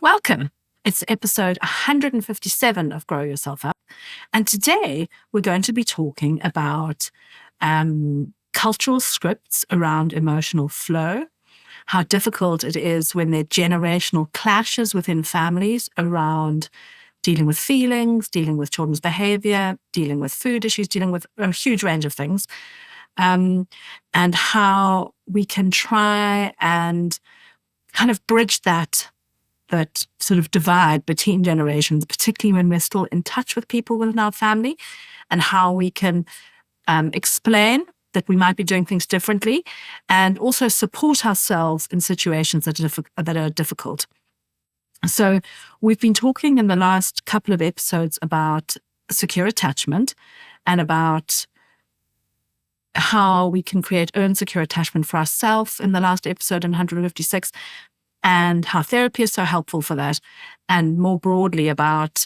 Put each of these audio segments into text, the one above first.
Welcome. It's episode 157 of Grow Yourself Up. And today we're going to be talking about cultural scripts around emotional flow, how difficult it is when there are generational clashes within families around dealing with feelings, dealing with children's behavior, dealing with food issues, dealing with a huge range of things, and how we can try and kind of bridge that sort of divide between generations, particularly when we're still in touch with people within our family, and how we can explain that we might be doing things differently and also support ourselves in situations that are difficult. So we've been talking in the last couple of episodes about secure attachment and about how we can create earned secure attachment for ourselves in the last episode in 156, and how therapy is so helpful for that, and more broadly about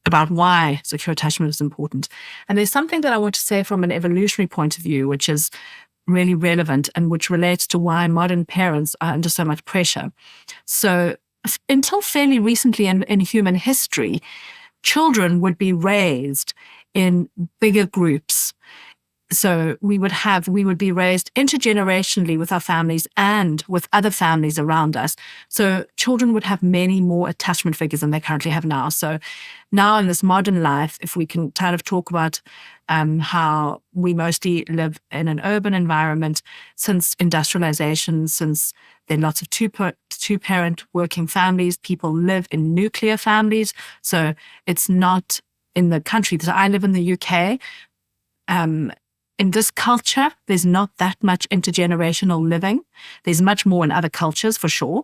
why secure attachment is important. And there's something that I want to say from an evolutionary point of view, which is really relevant and which relates to why modern parents are under so much pressure. So until fairly recently in human history, children would be raised in bigger groups. So we would be raised intergenerationally with our families and with other families around us. So children would have many more attachment figures than they currently have now. So now in this modern life, if we can kind of talk about how we mostly live in an urban environment since industrialization, since there are lots of two-parent working families, people live in nuclear families. So it's not in the country that I live in the UK. In this culture, there's not that much intergenerational living. There's much more in other cultures, for sure.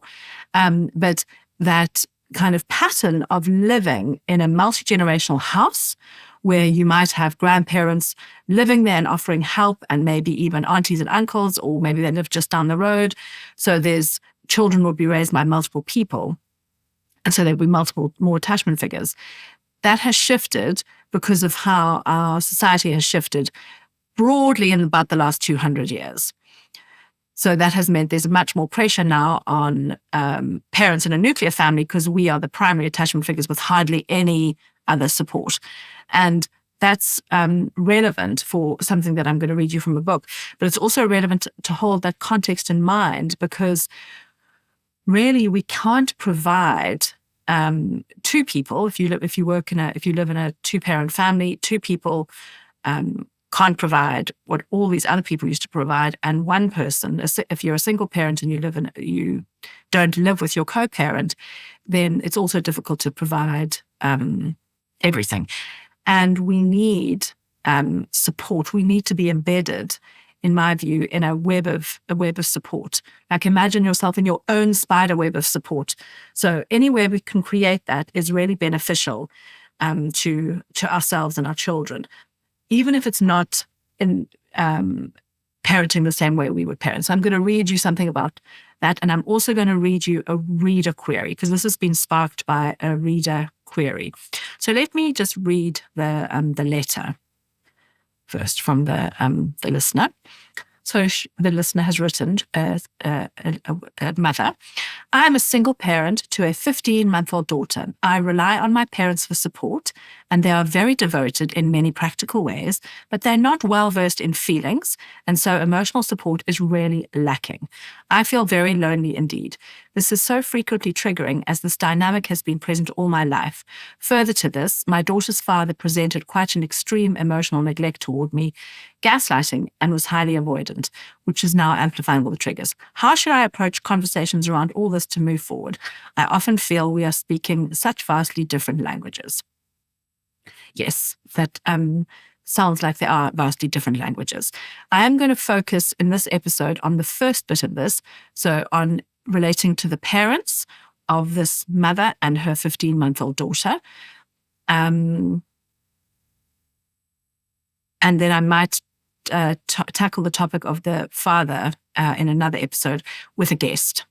But that kind of pattern of living in a multi-generational house where you might have grandparents living there and offering help, and maybe even aunties and uncles, or maybe they live just down the road. So children will be raised by multiple people. And so there'll be more attachment figures. That has shifted because of how our society has shifted broadly in about the last 200 years. So that has meant there's much more pressure now on parents in a nuclear family because we are the primary attachment figures with hardly any other support. And that's relevant for something that I'm going to read you from a book. But it's also relevant to hold that context in mind, because really we can't provide two people. If you live in a two-parent family, two people can't provide what all these other people used to provide, and one person, if you're a single parent and you don't live with your co-parent, then it's also difficult to provide everything. And we need support. We need to be embedded, in my view, in a web of support. Like, imagine yourself in your own spider web of support. So anywhere we can create that is really beneficial to ourselves and our children, even if it's not in parenting the same way we would parent. So I'm going to read you something about that, and I'm also going to read you a reader query, because this has been sparked by a reader query. So let me just read the letter first from the listener. So the listener has written, a mother, I am a single parent to a 15-month-old daughter. I rely on my parents for support, and they are very devoted in many practical ways, but they're not well-versed in feelings, and so emotional support is really lacking. I feel very lonely indeed. This is so frequently triggering, as this dynamic has been present all my life. Further to this, my daughter's father presented quite an extreme emotional neglect toward me, gaslighting, and was highly avoidant, which is now amplifying all the triggers. How should I approach conversations around all this to move forward? I often feel we are speaking such vastly different languages. Yes, that sounds like there are vastly different languages. I am going to focus in this episode on the first bit of this, so on relating to the parents of this mother and her 15-month-old daughter. And then I might tackle the topic of the father in another episode with a guest.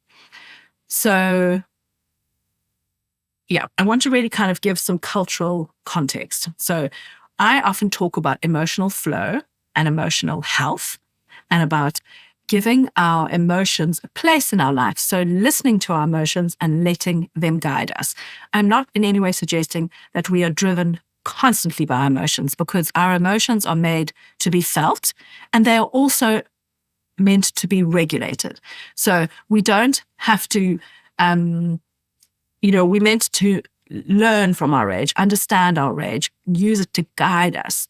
So, yeah, I want to really kind of give some cultural context. So I often talk about emotional flow and emotional health, and about giving our emotions a place in our life. So listening to our emotions and letting them guide us. I'm not in any way suggesting that we are driven constantly by our emotions, because our emotions are made to be felt, and they are also meant to be regulated. So we don't have to, we're meant to learn from our rage, understand our rage, use it to guide us,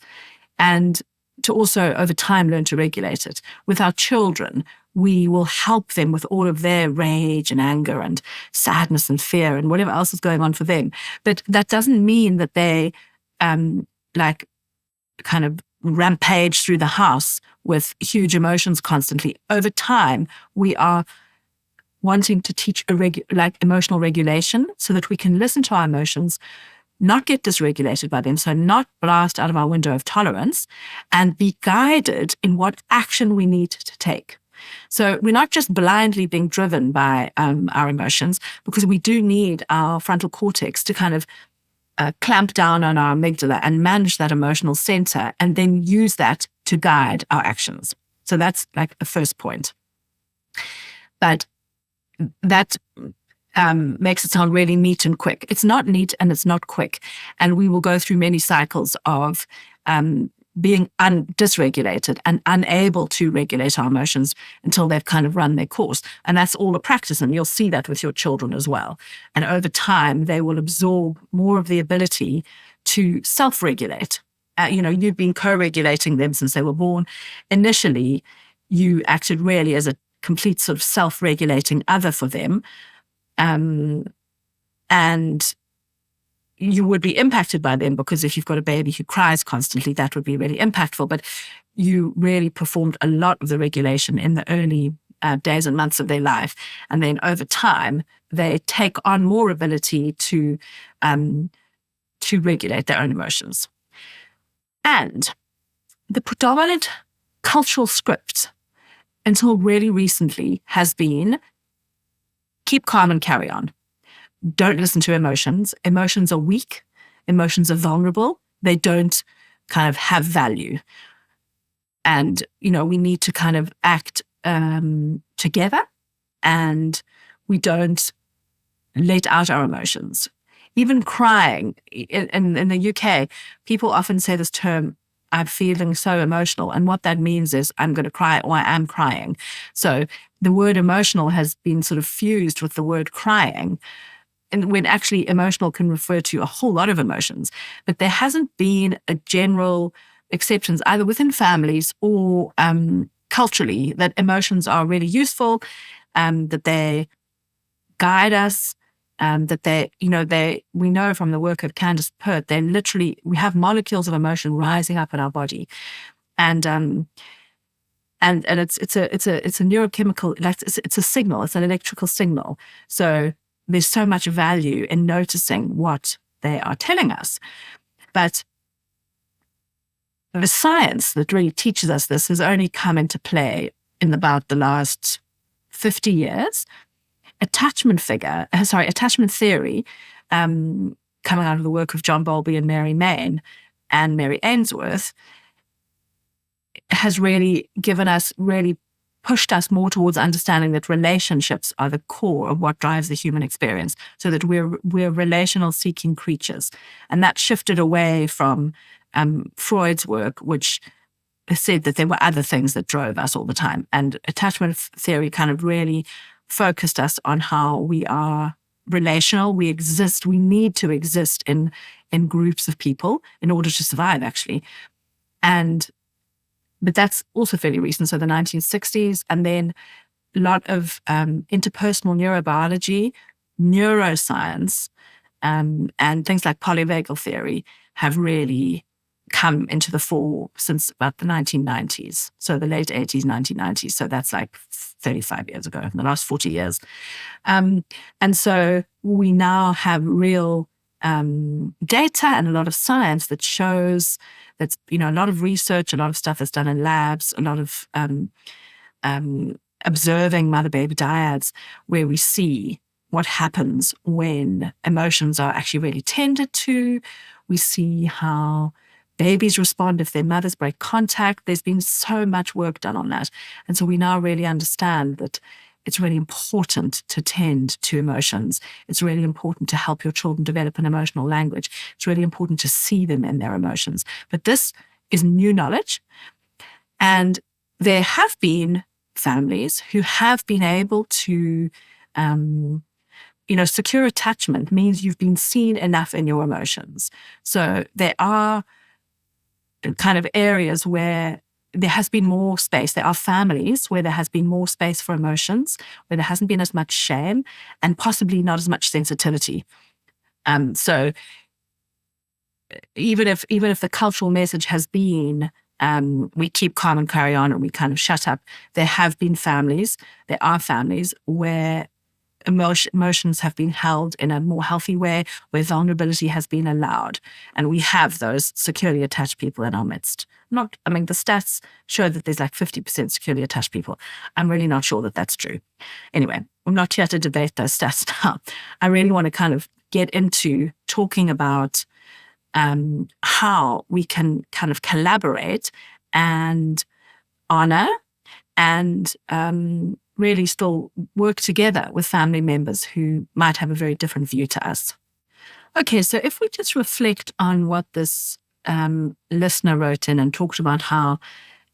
and to also, over time, learn to regulate it. With our children, we will help them with all of their rage and anger and sadness and fear and whatever else is going on for them. But that doesn't mean that they kind of rampage through the house with huge emotions constantly. Over time, we are wanting to teach emotional regulation so that we can listen to our emotions, not get dysregulated by them, so not blast out of our window of tolerance, and be guided in what action we need to take. So we're not just blindly being driven by our emotions, because we do need our frontal cortex to kind of clamp down on our amygdala and manage that emotional center, and then use that to guide our actions. So that's like the first point. But that makes it sound really neat and quick. It's not neat and it's not quick. And we will go through many cycles of being dysregulated and unable to regulate our emotions until they've kind of run their course. And that's all a practice. And you'll see that with your children as well. And over time, they will absorb more of the ability to self-regulate. You've been co-regulating them since they were born. Initially, you acted really as a complete sort of self-regulating other for them. And you would be impacted by them, because if you've got a baby who cries constantly, that would be really impactful. But you really performed a lot of the regulation in the early days and months of their life. And then over time, they take on more ability to regulate their own emotions. And the predominant cultural script until really recently has been keep calm and carry on. Don't listen to emotions. Emotions are weak. Emotions are vulnerable. They don't kind of have value. And, we need to kind of act together, and we don't let out our emotions. Even crying. In the UK, people often say this term, I'm feeling so emotional. And what that means is I'm going to cry, or I am crying. So the word emotional has been sort of fused with the word crying. And when actually emotional can refer to a whole lot of emotions. But there hasn't been a general acceptance, either within families or culturally, that emotions are really useful, that they guide us, that we know from the work of Candace Pert, we have molecules of emotion rising up in our body. And it's a neurochemical, it's a signal, it's an electrical signal. So there's so much value in noticing what they are telling us. But the science that really teaches us this has only come into play in about the last 50 years. Attachment theory, coming out of the work of John Bowlby and Mary Main and Mary Ainsworth, has really pushed us more towards understanding that relationships are the core of what drives the human experience, so that we're relational seeking creatures. And that shifted away from Freud's work, which said that there were other things that drove us all the time. And attachment theory kind of really focused us on how we are relational. We need to exist in groups of people in order to survive, actually. But that's also fairly recent, so the 1960s, and then a lot of interpersonal neurobiology, neuroscience, and things like polyvagal theory have really come into the fore since about the 1990s, so the late 80s, 1990s. So that's like 35 years ago, in the last 40 years. And so we now have real data and a lot of science that shows that, a lot of research, a lot of stuff that's done in labs, a lot of observing mother-baby dyads, where we see what happens when emotions are actually really tended to. We see how babies respond if their mothers break contact. There's been so much work done on that. And so we now really understand that it's really important to tend to emotions. It's really important to help your children develop an emotional language. It's really important to see them in their emotions. But this is new knowledge. And there have been families who have been able to, secure attachment means you've been seen enough in your emotions. So there are kind of areas where there has been more space. There are families where there has been more space for emotions, where there hasn't been as much shame and possibly not as much sensitivity. So even if the cultural message has been we keep calm and carry on and we kind of shut up, there are families where emotions have been held in a more healthy way, where vulnerability has been allowed. And we have those securely attached people in our midst. The stats show that there's like 50% securely attached people. I'm really not sure that that's true. Anyway, I'm not here to debate those stats now. I really want to kind of get into talking about how we can kind of collaborate and honor and really still work together with family members who might have a very different view to us. Okay, so if we just reflect on what this listener wrote in and talked about how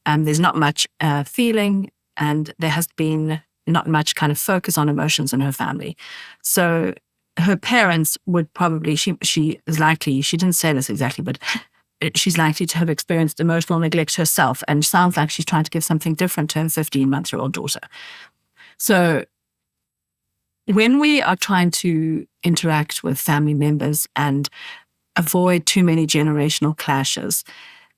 there's not much feeling and there has been not much kind of focus on emotions in her family. So her parents would probably, she is likely, she didn't say this exactly, but she's likely to have experienced emotional neglect herself, and sounds like she's trying to give something different to her 15-month-old daughter. So when we are trying to interact with family members and avoid too many generational clashes,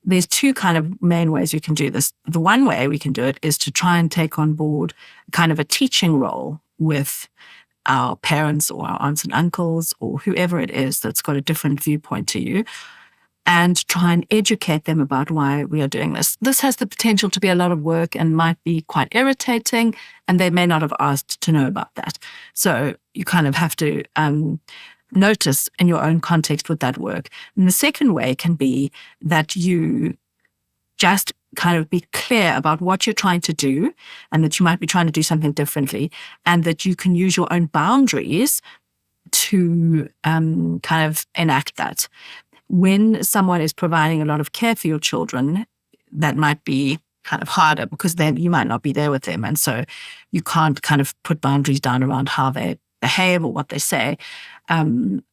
there's two kind of main ways we can do this. The one way we can do it is to try and take on board kind of a teaching role with our parents or our aunts and uncles or whoever it is that's got a different viewpoint to you, and try and educate them about why we are doing this. This has the potential to be a lot of work and might be quite irritating, and they may not have asked to know about that. So you kind of have to notice in your own context with that work. And the second way can be that you just kind of be clear about what you're trying to do, and that you might be trying to do something differently, and that you can use your own boundaries to kind of enact that. When someone is providing a lot of care for your children, that might be kind of harder because then you might not be there with them. And so you can't kind of put boundaries down around how they behave or what they say. And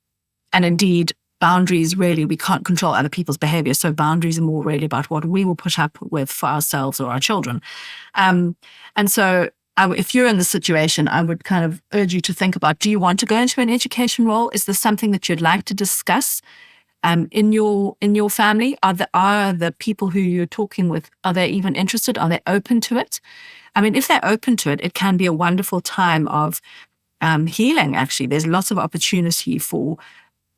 indeed, boundaries really, we can't control other people's behavior. So boundaries are more really about what we will put up with for ourselves or our children. And so if you're in the situation, I would kind of urge you to think about, do you want to go into an education role? Is this something that you'd like to discuss? In your family, are the people who you're talking with, are they even interested? Are they open to it? I mean, if they're open to it, it can be a wonderful time of healing. Actually, there's lots of opportunity for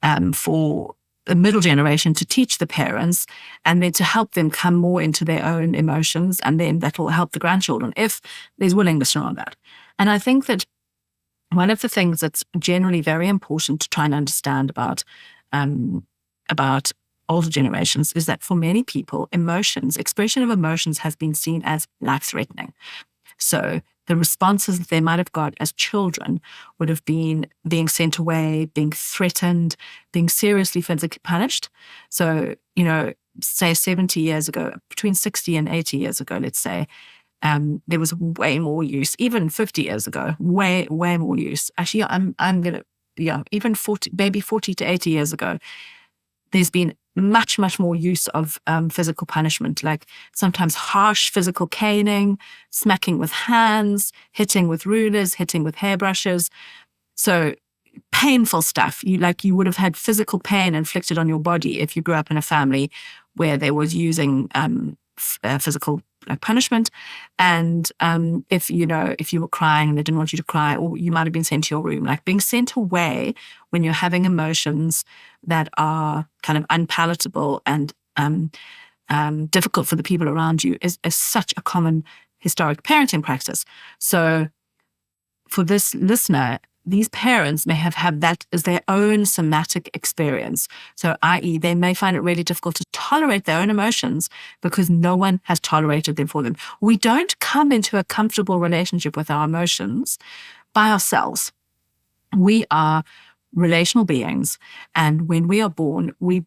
the middle generation to teach the parents, and then to help them come more into their own emotions, and then that will help the grandchildren if there's willingness around that. And I think that one of the things that's generally very important to try and understand about older generations is that for many people, expression of emotions has been seen as life-threatening. So the responses that they might have got as children would have been being sent away, being threatened, being seriously physically punished. So, say 70 years ago, between 60 and 80 years ago, let's say, there was way more use. Even 50 years ago, way more use. Actually, even 40 to 80 years ago, there's been much, much more use of physical punishment, like sometimes harsh physical caning, smacking with hands, hitting with rulers, hitting with hairbrushes. So painful stuff. You would have had physical pain inflicted on your body if you grew up in a family where they was using physical punishment. And if you were crying and they didn't want you to cry, or you might have been sent to your room, like being sent away when you're having emotions that are kind of unpalatable and difficult for the people around you is such a common historic parenting practice. So for this listener, these parents may have had that as their own somatic experience. So, i.e., they may find it really difficult to tolerate their own emotions because no one has tolerated them for them. We don't come into a comfortable relationship with our emotions by ourselves. We are relational beings. And when we are born, we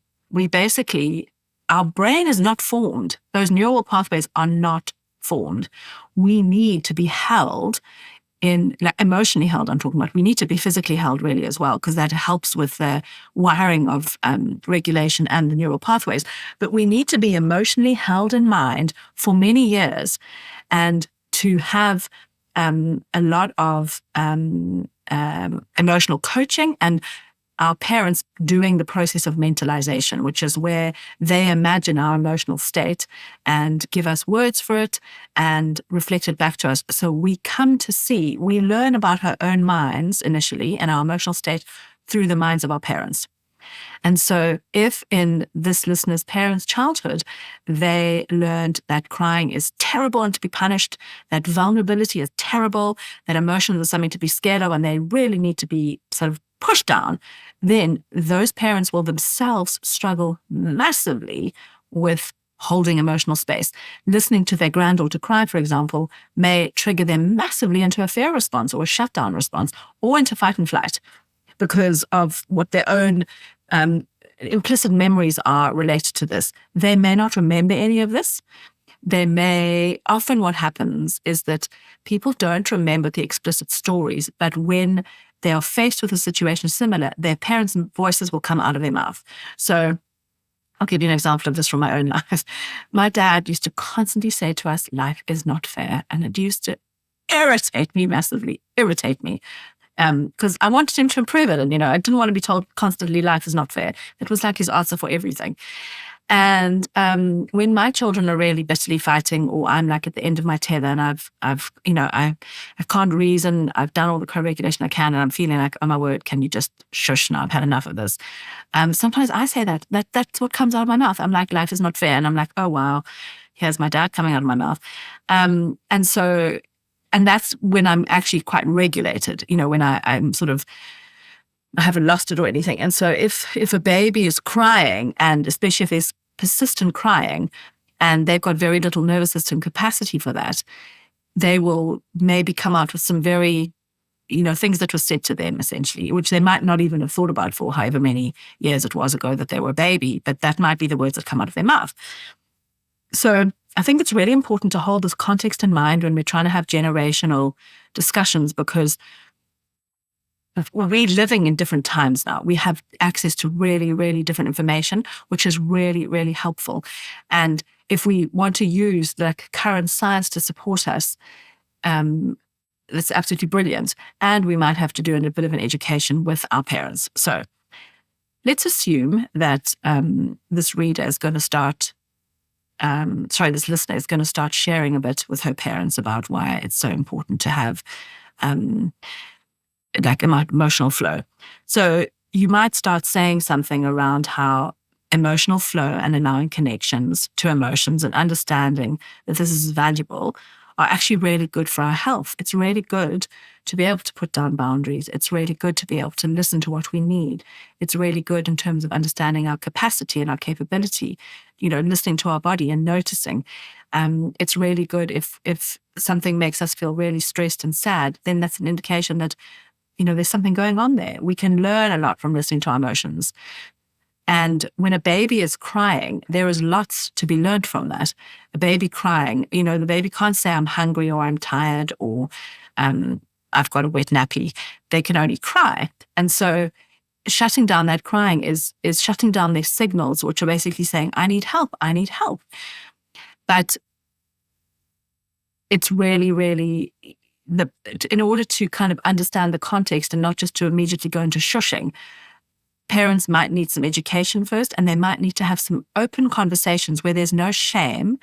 basically, our brain is not formed. Those neural pathways are not formed. We need to be held emotionally held, I'm talking about. We need to be physically held really as well, because that helps with the wiring of regulation and the neural pathways. But we need to be emotionally held in mind for many years, and to have a lot of emotional coaching, and our parents doing the process of mentalization, which is where they imagine our emotional state and give us words for it and reflect it back to us. So we learn about our own minds initially and our emotional state through the minds of our parents. And so if in this listener's parents' childhood, they learned that crying is terrible and to be punished, that vulnerability is terrible, that emotions are something to be scared of, and they really need to be sort of pushed down, then those parents will themselves struggle massively with holding emotional space. Listening to their granddaughter cry, for example, may trigger them massively into a fear response or a shutdown response or into fight and flight because of what their own implicit memories are related to this. They may not remember any of this. Often what happens is that people don't remember the explicit stories, but when they are faced with a situation similar, their parents' voices will come out of their mouth. So I'll give you an example of this from my own life. My dad used to constantly say to us, life is not fair. And it used to irritate me massively, because I wanted him to improve it. And, I didn't want to be told constantly life is not fair. It was like his answer for everything. And when my children are really bitterly fighting, or I'm like at the end of my tether and I can't reason, I've done all the co-regulation I can, and I'm feeling like, oh my word, can you just shush now? I've had enough of this. Sometimes I say that's what comes out of my mouth. I'm like, life is not fair. And I'm like, oh wow, here's my dad coming out of my mouth. And that's when I'm actually quite regulated, when I'm sort of, I haven't lost it or anything. And so if a baby is crying, and especially if there's persistent crying and they've got very little nervous system capacity for that, they will maybe come out with some very, things that were said to them essentially, which they might not even have thought about for however many years it was ago that they were a baby, but that might be the words that come out of their mouth. So I think it's really important to hold this context in mind when we're trying to have generational discussions, because we're living in different times now. We have access to really, really different information, which is really, really helpful. And if we want to use the current science to support us, that's absolutely brilliant. And we might have to do a bit of an education with our parents. So let's assume that this listener is going to start sharing a bit with her parents about why it's so important to have emotional flow. So you might start saying something around how emotional flow and allowing connections to emotions and understanding that this is valuable are actually really good for our health. It's really good to be able to put down boundaries. It's really good to be able to listen to what we need. It's really good in terms of understanding our capacity and our capability, listening to our body and noticing. It's really good if something makes us feel really stressed and sad, then that's an indication that there's something going on there. We can learn a lot from listening to our emotions. And when a baby is crying, there is lots to be learned from that. A baby crying, the baby can't say I'm hungry or I'm tired or I've got a wet nappy. They can only cry. And so shutting down that crying is shutting down their signals, which are basically saying, I need help, I need help. But it's really, really, in order to kind of understand the context and not just to immediately go into shushing, parents might need some education first, and they might need to have some open conversations where there's no shame,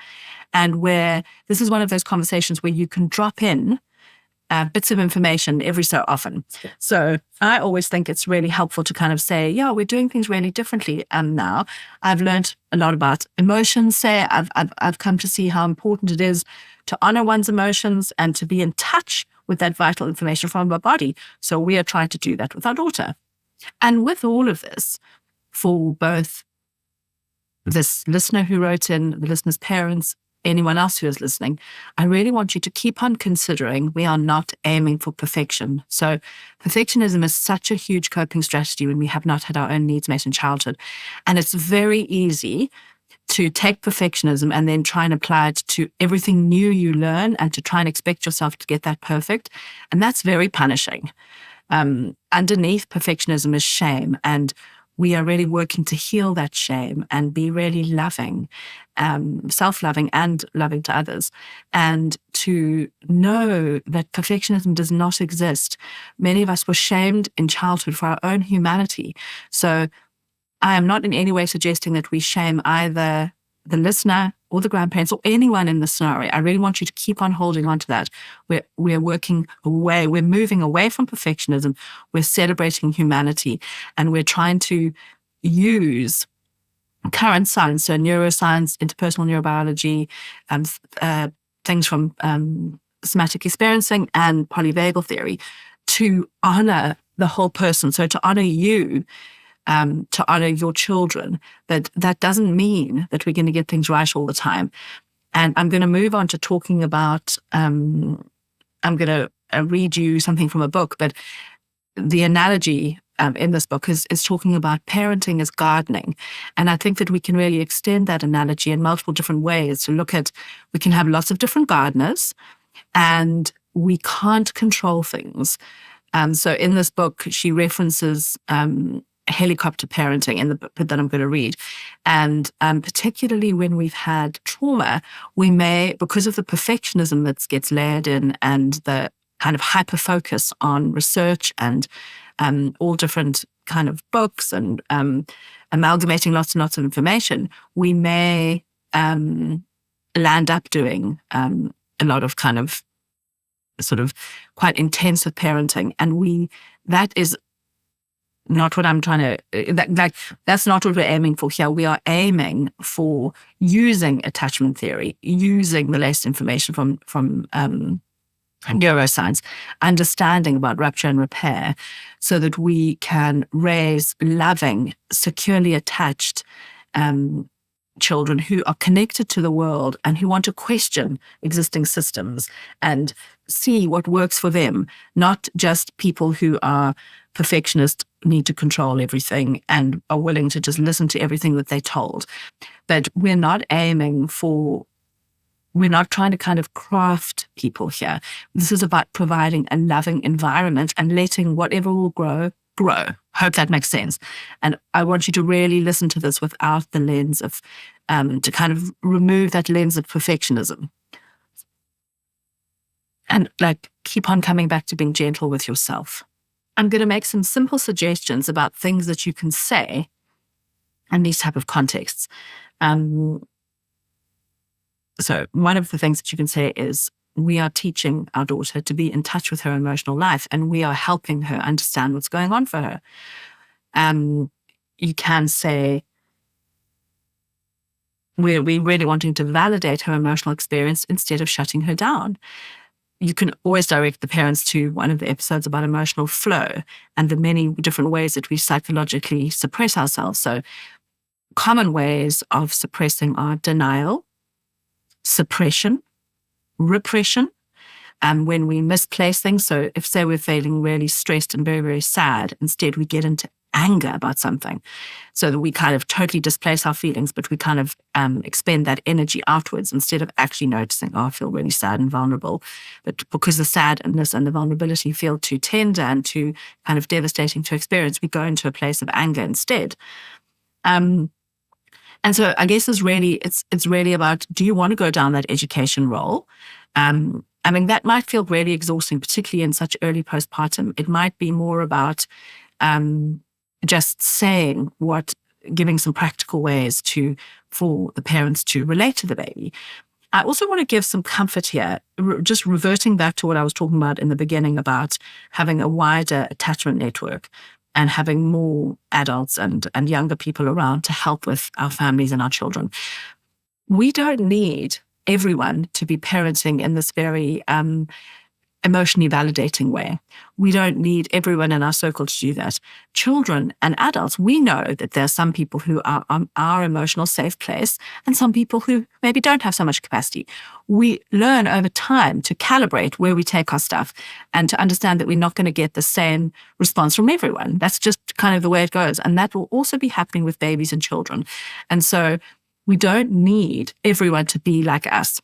and where this is one of those conversations where you can drop in bits of information every so often. So I always think it's really helpful to kind of say, yeah, we're doing things really differently now. I've learned a lot about emotions. I've come to see how important it is to honor one's emotions and to be in touch with that vital information from our body. So we are trying to do that with our daughter. And with all of this, for both this listener who wrote in, the listener's parents, anyone else who is listening, I really want you to keep on considering we are not aiming for perfection. So perfectionism is such a huge coping strategy when we have not had our own needs met in childhood. And it's very easy to take perfectionism and then try and apply it to everything new you learn and to try and expect yourself to get that perfect. And that's very punishing. Underneath perfectionism is shame, and we are really working to heal that shame and be really loving, self-loving and loving to others, and to know that perfectionism does not exist. Many of us were shamed in childhood for our own humanity. So I am not in any way suggesting that we shame either the listener or the grandparents or anyone in the scenario. I really want you to keep on holding on to that. We're working away. We're moving away from perfectionism. We're celebrating humanity, and we're trying to use current science, so neuroscience, interpersonal neurobiology, things from somatic experiencing and polyvagal theory to honor the whole person. So to honor you, to honor your children, that doesn't mean that we're going to get things right all the time. And I'm going to move on to talking about, I'm going to read you something from a book, but the analogy in this book is talking about parenting as gardening. And I think that we can really extend that analogy in multiple different ways to look at, we can have lots of different gardeners and we can't control things. So in this book, she references helicopter parenting in the book that I'm going to read. And particularly when we've had trauma, we may, because of the perfectionism that gets layered in and the kind of hyper focus on research and all different kind of books and amalgamating lots and lots of information, we may land up doing a lot of kind of sort of quite intensive parenting. And that is not what I'm trying to, that's not what we're aiming for here. We are aiming for using attachment theory, using the latest information from neuroscience, understanding about rupture and repair so that we can raise loving, securely attached children who are connected to the world and who want to question existing systems and see what works for them, not just people who are perfectionists, need to control everything and are willing to just listen to everything that they're told. But we're not aiming for, we're not trying to kind of craft people here. This is about providing a loving environment and letting whatever will grow. Hope that makes sense. And I want you to really listen to this without the lens of, to kind of remove that lens of perfectionism. And keep on coming back to being gentle with yourself. I'm going to make some simple suggestions about things that you can say in these type of contexts. So one of the things that you can say is, we are teaching our daughter to be in touch with her emotional life, and we are helping her understand what's going on for her. You can say, we're really wanting to validate her emotional experience instead of shutting her down. You can always direct the parents to one of the episodes about emotional flow and the many different ways that we psychologically suppress ourselves. So common ways of suppressing are denial, suppression, repression, when we misplace things. So if, say, we're feeling really stressed and very, very sad, instead we get into anger about something, so that we kind of totally displace our feelings, but we kind of expend that energy outwards instead of actually noticing, I feel really sad and vulnerable. But because the sadness and the vulnerability feel too tender and too kind of devastating to experience, we go into a place of anger instead. And so I guess it's really about, do you want to go down that education role? That might feel really exhausting, particularly in such early postpartum. It might be more about just saying giving some practical ways for the parents to relate to the baby. I also want to give some comfort here, just reverting back to what I was talking about in the beginning about having a wider attachment network and having more adults and younger people around to help with our families and our children. We don't need everyone to be parenting in this very emotionally validating way. We don't need everyone in our circle to do that. Children and adults, we know that there are some people who are our emotional safe place and some people who maybe don't have so much capacity. We learn over time to calibrate where we take our stuff and to understand that we're not going to get the same response from everyone. That's just kind of the way it goes. And that will also be happening with babies and children. And so we don't need everyone to be like us.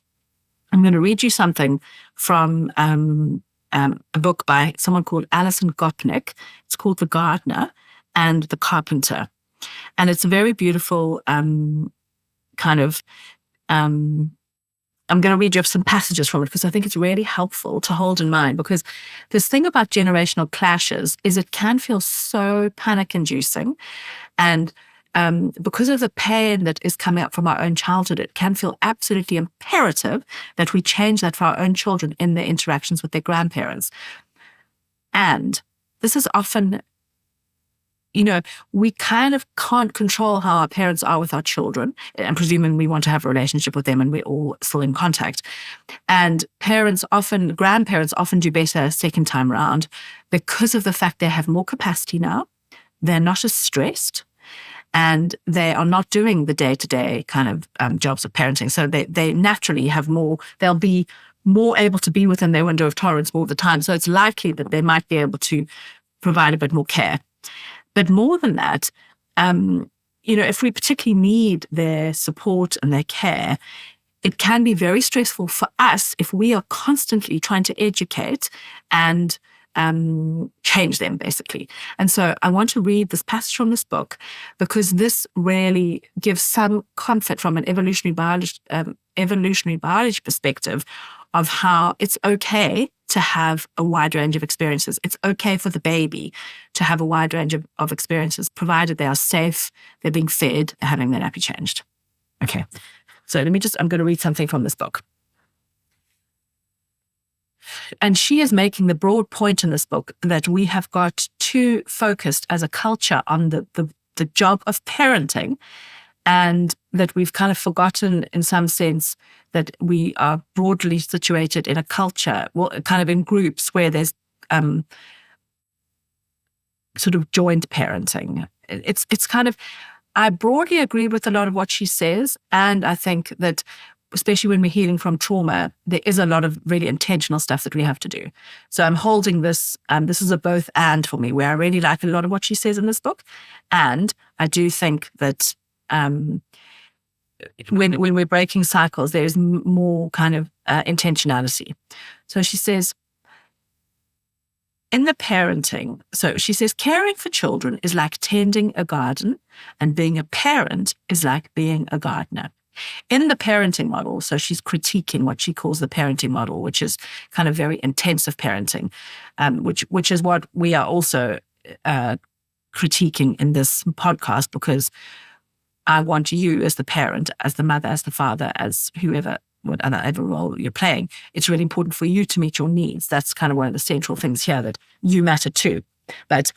I'm going to read you something from a book by someone called Alison Gopnik. It's called The Gardener and the Carpenter. And it's a very beautiful I'm going to read you some passages from it because I think it's really helpful to hold in mind, because this thing about generational clashes is it can feel so panic-inducing. And because of the pain that is coming up from our own childhood, it can feel absolutely imperative that we change that for our own children in their interactions with their grandparents. And this is often, we kind of can't control how our parents are with our children, and presuming we want to have a relationship with them and we're all still in contact. And grandparents often do better second time around because of the fact they have more capacity now. They're not as stressed. And they are not doing the day-to-day kind of jobs of parenting. So they naturally have more, they'll be more able to be within their window of tolerance more of the time. So it's likely that they might be able to provide a bit more care. But more than that, if we particularly need their support and their care, it can be very stressful for us if we are constantly trying to educate and change them, basically. And so I want to read this passage from this book because this really gives some comfort from an evolutionary biology perspective of how it's okay to have a wide range of experiences. It's okay for the baby to have a wide range of experiences, provided they are safe, they're being fed, having their nappy changed. Okay, so I'm going to read something from this book. And she is making the broad point in this book that we have got too focused as a culture on the job of parenting, and that we've kind of forgotten in some sense that we are broadly situated in a culture, kind of in groups where there's sort of joint parenting. It's kind of, I broadly agree with a lot of what she says, and I think that especially when we're healing from trauma, there is a lot of really intentional stuff that we have to do. So I'm holding this, this is a both and for me, where I really like a lot of what she says in this book. And I do think that when we're breaking cycles, there's more kind of intentionality. So she says, in the parenting, so she says, caring for children is like tending a garden, and being a parent is like being a gardener. In the parenting model, so she's critiquing what she calls the parenting model, which is kind of very intensive parenting, which is what we are also critiquing in this podcast, because I want you as the parent, as the mother, as the father, as whoever, whatever role you're playing, it's really important for you to meet your needs. That's kind of one of the central things here, that you matter too. But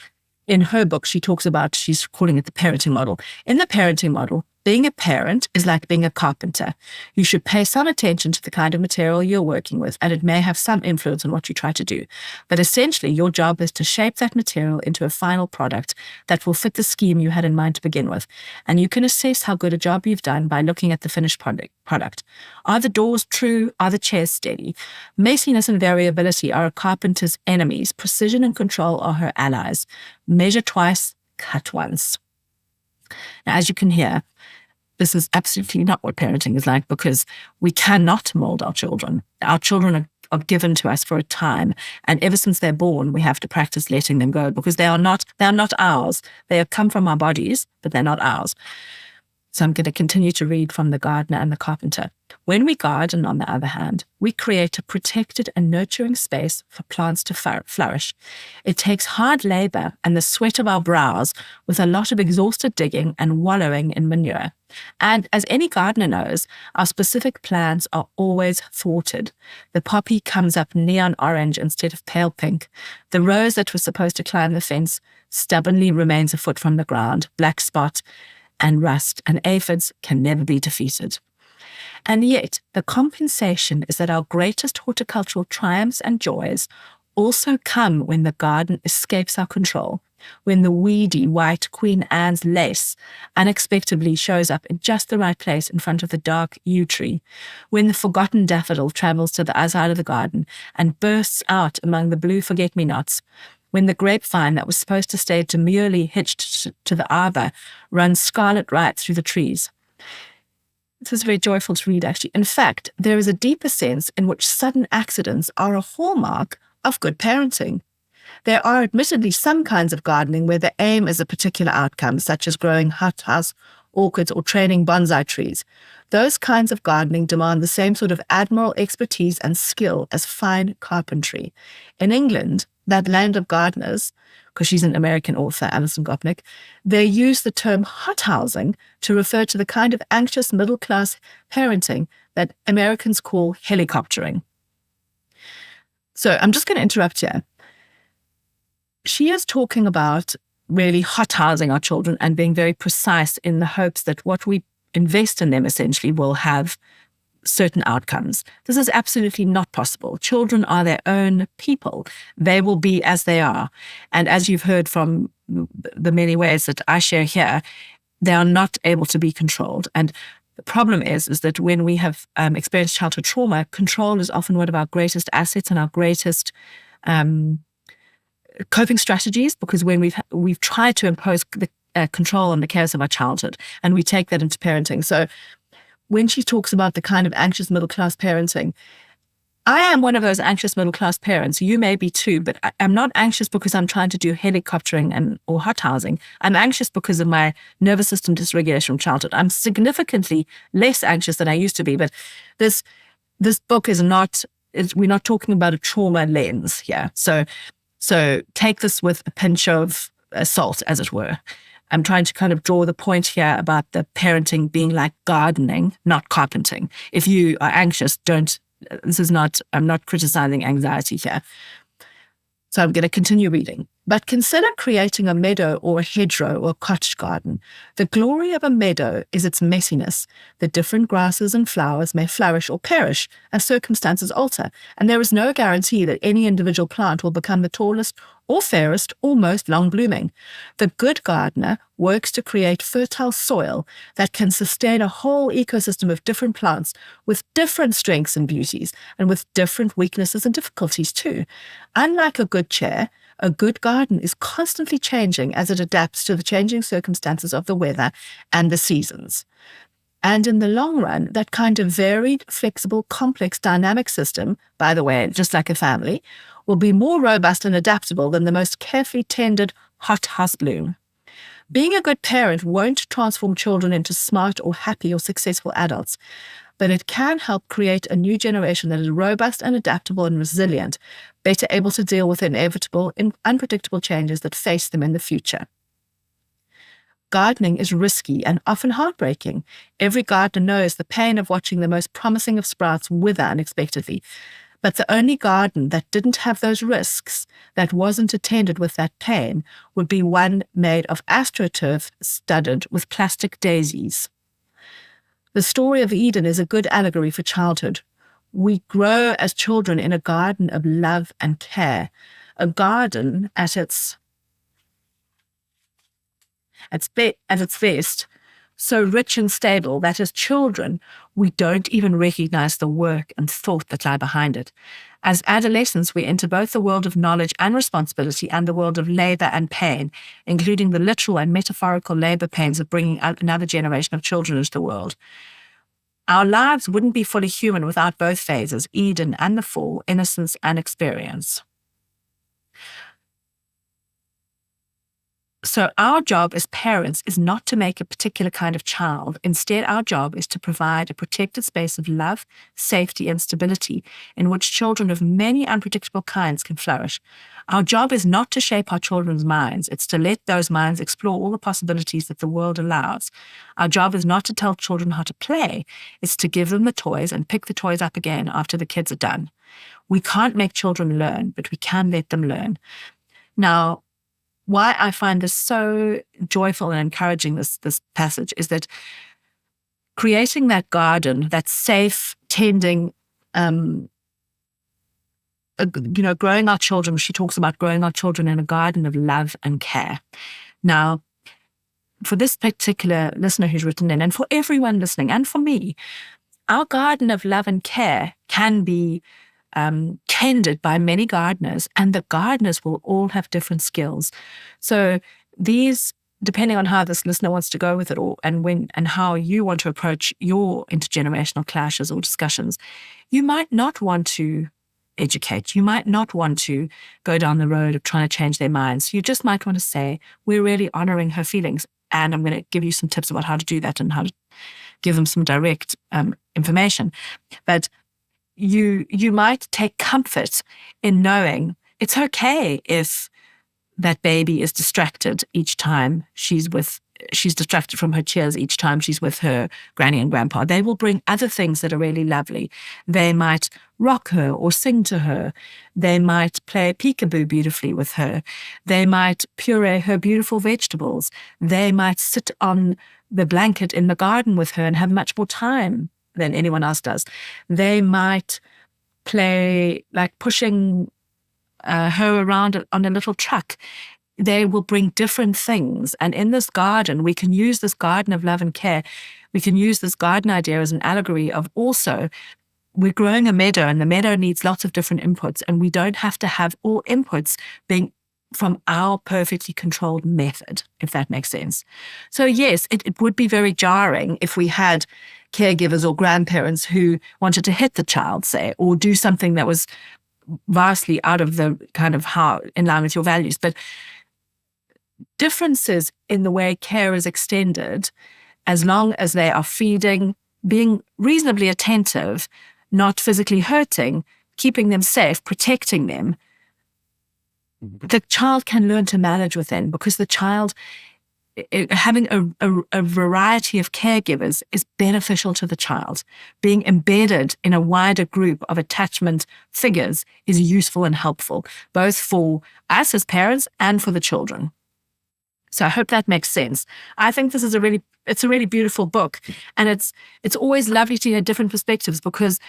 in her book, she talks about, she's calling it the parenting model. In the parenting model, being a parent is like being a carpenter. You should pay some attention to the kind of material you're working with, and it may have some influence on what you try to do. But essentially, your job is to shape that material into a final product that will fit the scheme you had in mind to begin with. And you can assess how good a job you've done by looking at the finished product. Are the doors true? Are the chairs steady? Messiness and variability are a carpenter's enemies. Precision and control are her allies. Measure twice, cut once. Now, as you can hear, this is absolutely not what parenting is like, because we cannot mold our children. Our children are given to us for a time, and ever since they're born, we have to practice letting them go, because they are not ours. They have come from our bodies, but they're not ours. So I'm going to continue to read from The Gardener and the Carpenter. When we garden, on the other hand, we create a protected and nurturing space for plants to flourish. It takes hard labor and the sweat of our brows, with a lot of exhausted digging and wallowing in manure. And as any gardener knows, our specific plants are always thwarted. The poppy comes up neon orange instead of pale pink. The rose that was supposed to climb the fence stubbornly remains a foot from the ground, black spot and rust, and aphids can never be defeated. And yet, the compensation is that our greatest horticultural triumphs and joys also come when the garden escapes our control, when the weedy white Queen Anne's lace unexpectedly shows up in just the right place in front of the dark yew tree, when the forgotten daffodil travels to the other side of the garden and bursts out among the blue forget-me-nots, when the grapevine that was supposed to stay demurely hitched to the arbor runs scarlet right through the trees. This is very joyful to read, actually. In fact, there is a deeper sense in which sudden accidents are a hallmark of good parenting. There are admittedly some kinds of gardening where the aim is a particular outcome, such as growing hothouse orchids or training bonsai trees. Those kinds of gardening demand the same sort of admirable expertise and skill as fine carpentry. In England, that land of gardeners, because she's an American author, Alison Gopnik, they use the term hothousing to refer to the kind of anxious middle-class parenting that Americans call helicoptering. So I'm just going to interrupt here. She is talking about really hothousing our children and being very precise in the hopes that what we invest in them essentially will have certain outcomes. This is absolutely not possible. Children are their own people. They will be as they are. And as you've heard from the many ways that I share here, they are not able to be controlled. And the problem is that when we have experienced childhood trauma, control is often one of our greatest assets and our greatest coping strategies, because when we've tried to impose the control on the cares of our childhood, and we take that into parenting. So when she talks about the kind of anxious middle-class parenting, I am one of those anxious middle-class parents. You may be too, but I'm not anxious because I'm trying to do helicoptering or hothousing. I'm anxious because of my nervous system dysregulation from childhood. I'm significantly less anxious than I used to be, but this book is not, we're not talking about a trauma lens here. So take this with a pinch of salt, as it were. I'm trying to kind of draw the point here about the parenting being like gardening, not carpenting. If you are anxious, I'm not criticizing anxiety here. So I'm going to continue reading. But consider creating a meadow or a hedgerow or a cottage garden. The glory of a meadow is its messiness. The different grasses and flowers may flourish or perish as circumstances alter, and there is no guarantee that any individual plant will become the tallest or fairest or most long-blooming. The good gardener works to create fertile soil that can sustain a whole ecosystem of different plants with different strengths and beauties, and with different weaknesses and difficulties too. Unlike a good chair, a good garden is constantly changing as it adapts to the changing circumstances of the weather and the seasons. And in the long run, that kind of varied, flexible, complex, dynamic system, by the way, just like a family, will be more robust and adaptable than the most carefully tended hothouse bloom. Being a good parent won't transform children into smart or happy or successful adults, but it can help create a new generation that is robust and adaptable and resilient, better able to deal with inevitable and unpredictable changes that face them in the future. Gardening is risky and often heartbreaking. Every gardener knows the pain of watching the most promising of sprouts wither unexpectedly. But the only garden that didn't have those risks, that wasn't attended with that pain, would be one made of astroturf studded with plastic daisies. The story of Eden is a good allegory for childhood. We grow as children in a garden of love and care, a garden at its best, so rich and stable that as children, we don't even recognize the work and thought that lie behind it. As adolescents, we enter both the world of knowledge and responsibility and the world of labor and pain, including the literal and metaphorical labor pains of bringing another generation of children into the world. Our lives wouldn't be fully human without both phases, Eden and the fall, innocence and experience. So our job as parents is not to make a particular kind of child. Instead, our job is to provide a protected space of love, safety, and stability in which children of many unpredictable kinds can flourish. Our job is not to shape our children's minds. It's to let those minds explore all the possibilities that the world allows. Our job is not to tell children how to play. It's to give them the toys and pick the toys up again after the kids are done. We can't make children learn, but we can let them learn. Now, why I find this so joyful and encouraging, this passage, is that creating that garden, that safe, tending, growing our children. She talks about growing our children in a garden of love and care. Now, for this particular listener who's written in, and for everyone listening, and for me, our garden of love and care can be tended by many gardeners, and the gardeners will all have different skills. So these, depending on how this listener wants to go with it all, and how you want to approach your intergenerational clashes or discussions, you might not want to educate. You might not want to go down the road of trying to change their minds. You just might want to say, we're really honoring her feelings, and I'm going to give you some tips about how to do that and how to give them some direct information. But you might take comfort in knowing it's okay if that baby is distracted each time she's distracted from her cheers each time she's with her granny and grandpa. They will bring other things that are really lovely. They might rock her or sing to her. They might play peekaboo beautifully with her. They might puree her beautiful vegetables. They might sit on the blanket in the garden with her and have much more time than anyone else does. They might play like pushing her around on a little truck. They will bring different things. And in this garden, we can use this garden of love and care. We can use this garden idea as an allegory of also, we're growing a meadow, and the meadow needs lots of different inputs, and we don't have to have all inputs being from our perfectly controlled method, if that makes sense. So yes, it would be very jarring if we had caregivers or grandparents who wanted to hit the child, say, or do something that was vastly out of the kind of how in line with your values. But differences in the way care is extended, as long as they are feeding, being reasonably attentive, not physically hurting, keeping them safe, protecting them, the child can learn to manage within, because the child, having a variety of caregivers is beneficial to the child. Being embedded in a wider group of attachment figures is useful and helpful, both for us as parents and for the children. So I hope that makes sense. I think this is a really beautiful book, and it's always lovely to hear different perspectives, because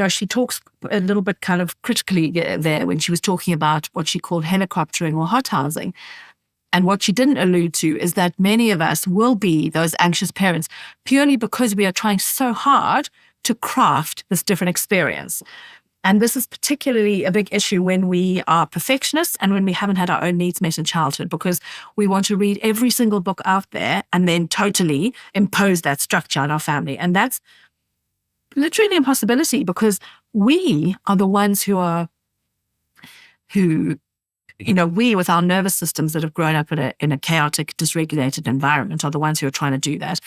she talks a little bit kind of critically there when she was talking about what she called helicoptering or hothousing. And what she didn't allude to is that many of us will be those anxious parents purely because we are trying so hard to craft this different experience. And this is particularly a big issue when we are perfectionists and when we haven't had our own needs met in childhood, because we want to read every single book out there and then totally impose that structure on our family. And that's literally an impossibility, because we are the ones who we with our nervous systems that have grown up in a chaotic, dysregulated environment are the ones who are trying to do that.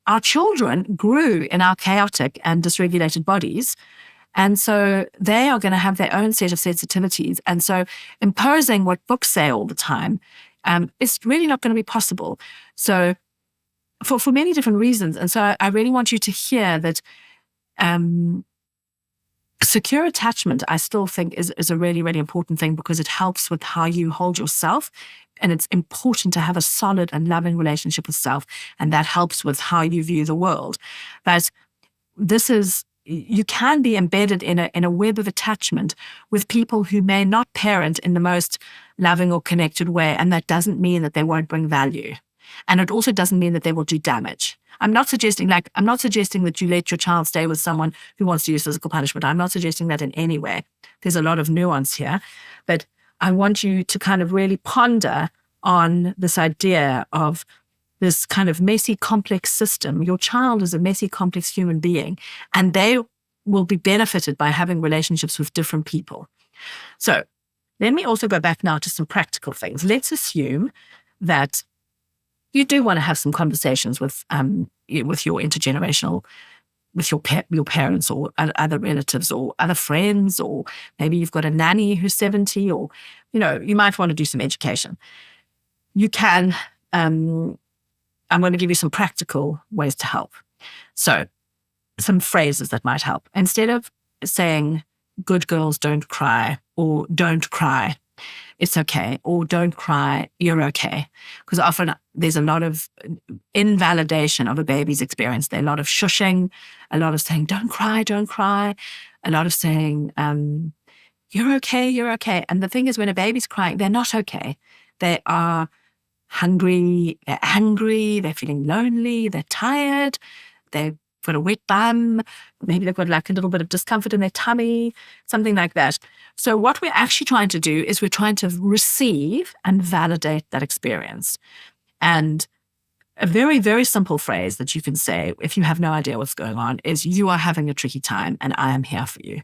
Our children grew in our chaotic and dysregulated bodies. And so they are going to have their own set of sensitivities. And so imposing what books say all the time is really not going to be possible. So for many different reasons. And so I really want you to hear that secure attachment, I still think, is a really, really important thing, because it helps with how you hold yourself. And it's important to have a solid and loving relationship with self. And that helps with how you view the world. But you can be embedded in a web of attachment with people who may not parent in the most loving or connected way. And that doesn't mean that they won't bring value. And it also doesn't mean that they will do damage. I'm not suggesting that you let your child stay with someone who wants to use physical punishment. I'm not suggesting that in any way. There's a lot of nuance here. But I want you to kind of really ponder on this idea of this kind of messy, complex system. Your child is a messy, complex human being, and they will be benefited by having relationships with different people. So let me also go back now to some practical things. Let's assume that you do want to have some conversations with your intergenerational, with your parents or other relatives or other friends, or maybe you've got a nanny who's 70, or you might want to do some education. You can. I'm going to give you some practical ways to help. So, some phrases that might help. Instead of saying "good girls don't cry" or "don't cry," it's okay, or don't cry, you're okay. Because often there's a lot of invalidation of a baby's experience. There's a lot of shushing, a lot of saying, don't cry, a lot of saying, you're okay, you're okay. And the thing is, when a baby's crying, they're not okay. They are hungry, they're angry, they're feeling lonely, they're tired, they've got a wet bum, maybe they've got like a little bit of discomfort in their tummy, something like that. So what we're actually trying to do is we're trying to receive and validate that experience. And a very, very simple phrase that you can say if you have no idea what's going on is, you are having a tricky time and I am here for you.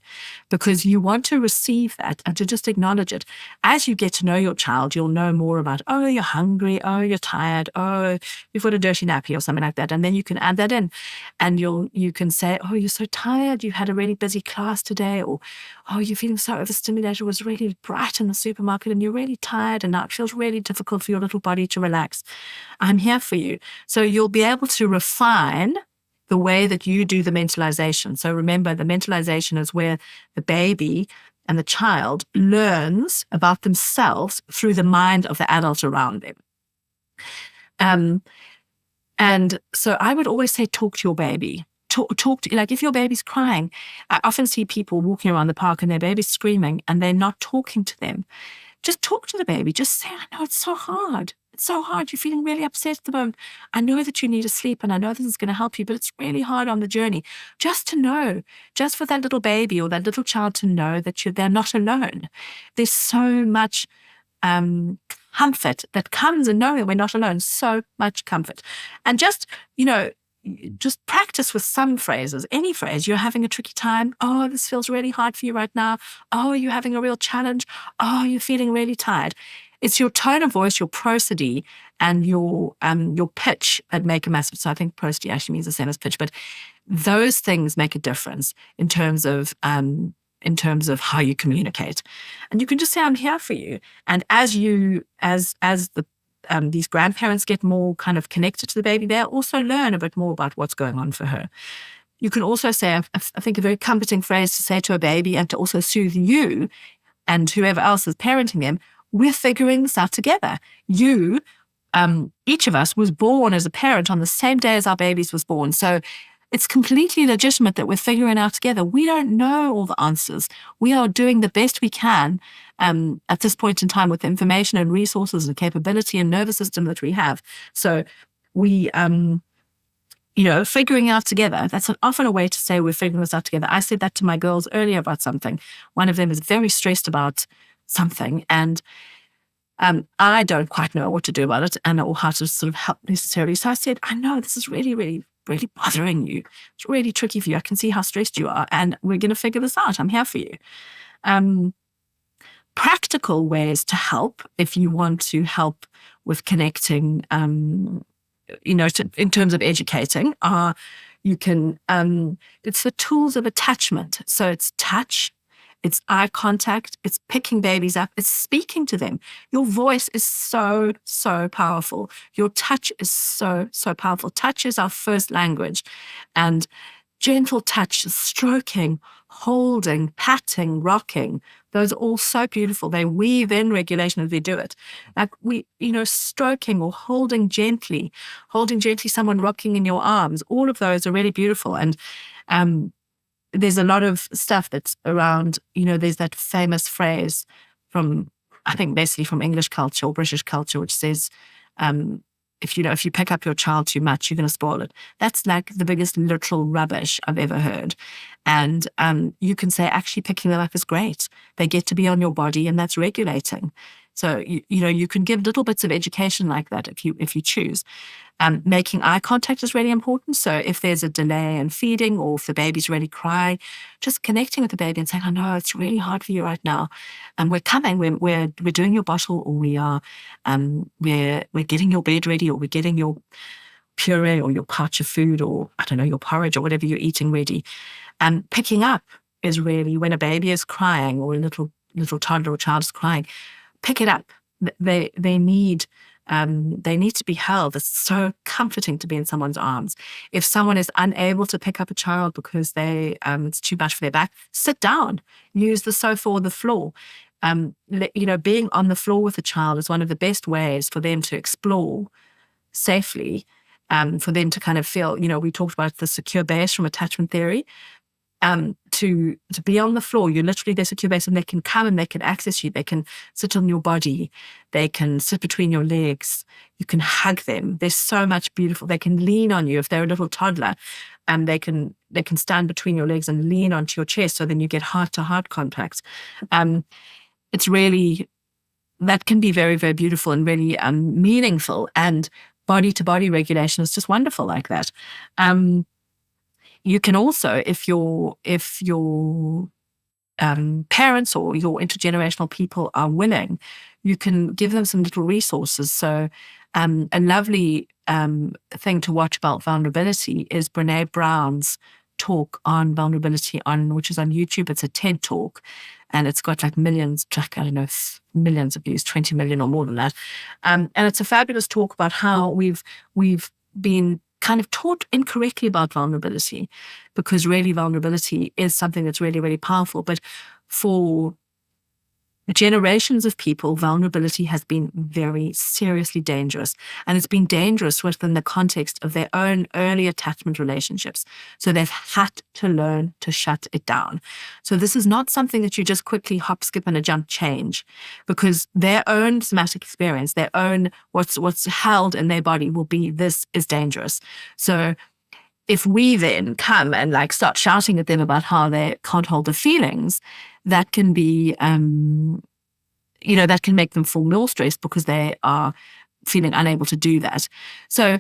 Because you want to receive that and to just acknowledge it. As you get to know your child, you'll know more about, oh, you're hungry, oh, you're tired, oh, you've got a dirty nappy or something like that. And then you can add that in and you can say, oh, you're so tired, you had a really busy class today, or oh, you're feeling so overstimulated, it was really bright in the supermarket and you're really tired and now it feels really difficult for your little body to relax. I'm here for you. So you'll be able to refine the way that you do the mentalization. So remember, the mentalization is where the baby and the child learns about themselves through the mind of the adult around them. And so I would always say, talk to your baby. Talk to, like if your baby's crying, I often see people walking around the park and their baby's screaming and they're not talking to them. Just talk to the baby. Just say, I know it's so hard. It's so hard. You're feeling really upset at the moment. I know that you need to sleep and I know this is going to help you, but it's really hard on the journey. Just to know, just for that little baby or that little child to know that they're not alone. There's so much comfort that comes in knowing we're not alone. So much comfort. And just, just practice with some phrases, any phrase. You're having a tricky time. Oh, this feels really hard for you right now. Oh, you're having a real challenge. Oh, you're feeling really tired. It's your tone of voice, your prosody, and your pitch that make a massive. So I think prosody actually means the same as pitch, but those things make a difference in terms of how you communicate. And you can just say, "I'm here for you." And as these grandparents get more kind of connected to the baby, they'll also learn a bit more about what's going on for her. You can also say, I think, a very comforting phrase to say to a baby and to also soothe you and whoever else is parenting them. We're figuring this out together. Each of us was born as a parent on the same day as our babies was born. So it's completely legitimate that we're figuring out together. We don't know all the answers. We are doing the best we can at this point in time with the information and resources and capability and nervous system that we have. So we, figuring out together, that's often a way to say we're figuring this out together. I said that to my girls earlier about something. One of them is very stressed about something and I don't quite know what to do about it or how to sort of help necessarily. So I said, I know this is really, really, really bothering you. It's really tricky for you. I can see how stressed you are and we're going to figure this out. I'm here for you. Practical ways to help if you want to help with connecting, in terms of educating are it's the tools of attachment. So it's touch, it's eye contact, it's picking babies up, it's speaking to them. Your voice is so, so powerful. Your touch is so, so powerful. Touch is our first language. And gentle touch, stroking, holding, patting, rocking, those are all so beautiful. They weave in regulation as we do it. Like stroking or holding gently someone rocking in your arms, all of those are really beautiful. And there's a lot of stuff that's around, there's that famous phrase from, I think basically from English culture or British culture, which says, if you pick up your child too much, you're going to spoil it. That's like the biggest literal rubbish I've ever heard. And you can say, actually picking them up is great. They get to be on your body and that's regulating. So, you can give little bits of education like that if you choose. Making eye contact is really important. So if there's a delay in feeding or if the baby's really crying, just connecting with the baby and saying, I know it's really hard for you right now. And we're coming, we're doing your bottle, or we are, we're getting your bed ready, or we're getting your puree or your pouch of food, or I don't know, your porridge or whatever you're eating ready. And picking up is really when a baby is crying or a little toddler or child is crying, pick it up. They need to be held. It's so comforting to be in someone's arms. If someone is unable to pick up a child because it's too much for their back, sit down, use the sofa or the floor. Being on the floor with a child is one of the best ways for them to explore safely, for them to kind of feel, we talked about the secure base from attachment theory. To be on the floor, you're literally their secure base, and they can come and they can access you. They can sit on your body. They can sit between your legs. You can hug them. There's so much beautiful. They can lean on you if they're a little toddler, and they can stand between your legs and lean onto your chest. So then you get heart-to-heart contact. It's really, that can be very, very beautiful and really meaningful. And body-to-body regulation is just wonderful like that. You can also, if your parents or your intergenerational people are willing, you can give them some little resources. So a lovely thing to watch about vulnerability is Brene Brown's talk on vulnerability, which is on YouTube. It's a TED talk, and it's got like millions, millions of views, 20 million or more than that. And it's a fabulous talk about how we've been kind of taught incorrectly about vulnerability, because really vulnerability is something that's really, really powerful. But for generations of people, vulnerability has been very seriously dangerous. And it's been dangerous within the context of their own early attachment relationships. So they've had to learn to shut it down. So this is not something that you just quickly hop, skip, and a jump change, because their own somatic experience, their own what's held in their body will be, this is dangerous. So if we then come and like start shouting at them about how they can't hold the feelings, that can be, that can make them feel more stressed because they are feeling unable to do that. So,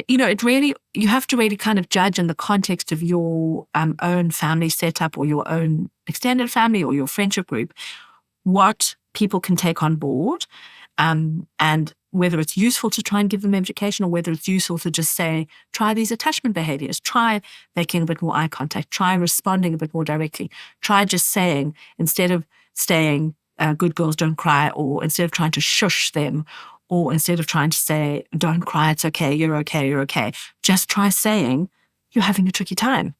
you have to really kind of judge in the context of your own family setup or your own extended family or your friendship group, what people can take on board, and whether it's useful to try and give them education, or whether it's useful to just say, try these attachment behaviors, try making a bit more eye contact, try responding a bit more directly, try just saying, instead of saying, good girls don't cry, or instead of trying to shush them, or instead of trying to say, don't cry, it's okay, you're okay, you're okay, just try saying, you're having a tricky time.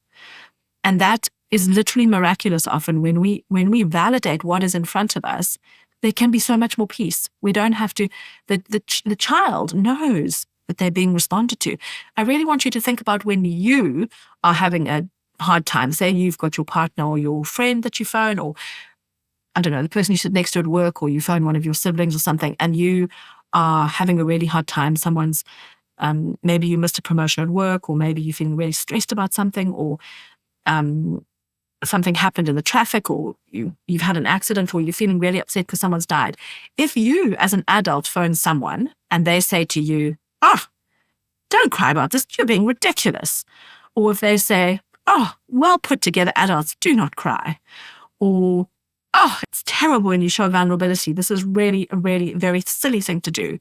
And that is literally miraculous often when we validate what is in front of us. There can be so much more peace. We don't have to, the child knows that they're being responded to. I really want you to think about when you are having a hard time. Say you've got your partner or your friend that you phone, or I don't know, the person you sit next to at work, or you phone one of your siblings or something, and you are having a really hard time. Someone's, maybe you missed a promotion at work, or maybe you're feeling really stressed about something, or something happened in the traffic, or you've had an accident, or you're feeling really upset because someone's died. If you, as an adult, phone someone and they say to you, oh, don't cry about this, you're being ridiculous. Or if they say, oh, well put together, adults do not cry. Or, oh, it's terrible when you show vulnerability. This is really a really very silly thing to do.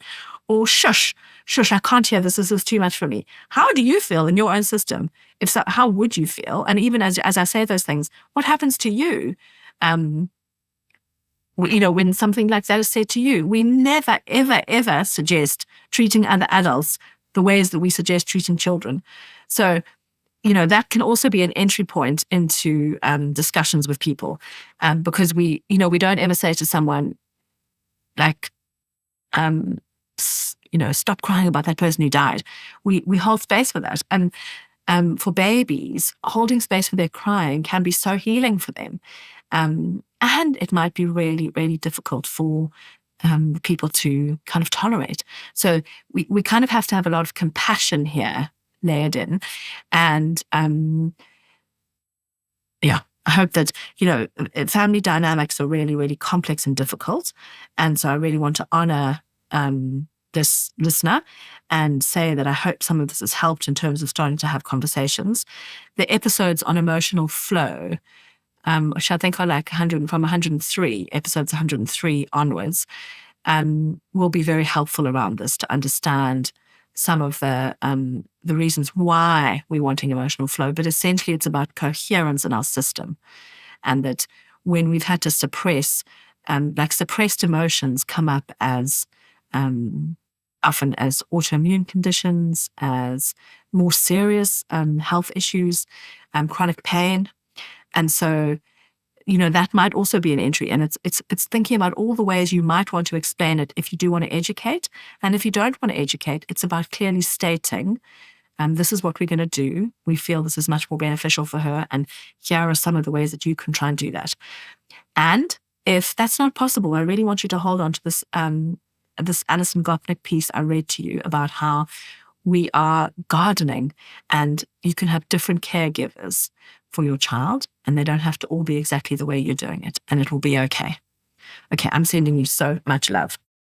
Or shush, I can't hear this. This is too much for me. How do you feel in your own system? If so, how would you feel? And even as I say those things, what happens to you? When something like that is said to you, we never, ever, ever suggest treating other adults the ways that we suggest treating children. So, that can also be an entry point into discussions with people, because we don't ever say to someone like, stop crying about that person who died. We hold space for that. And for babies, holding space for their crying can be so healing for them. And it might be really, really difficult for people to kind of tolerate. So we kind of have to have a lot of compassion here layered in. And I hope that, family dynamics are really, really complex and difficult. And so I really want to honor this listener and say that I hope some of this has helped in terms of starting to have conversations. The episodes on emotional flow, which I think are like 103, episodes 103 onwards, will be very helpful around this to understand some of the reasons why we're wanting emotional flow. But essentially it's about coherence in our system. And that when we've had to suppress, suppressed emotions come up as often as autoimmune conditions, as more serious health issues, chronic pain. And so that might also be an entry. And it's thinking about all the ways you might want to explain it if you do want to educate. And if you don't want to educate, it's about clearly stating, this is what we're going to do. We feel this is much more beneficial for her. And here are some of the ways that you can try and do that. And if that's not possible, I really want you to hold on to this, this Alison Gopnik piece I read to you about how we are gardening and you can have different caregivers for your child and they don't have to all be exactly the way you're doing it, and it will be okay. Okay, I'm sending you so much love.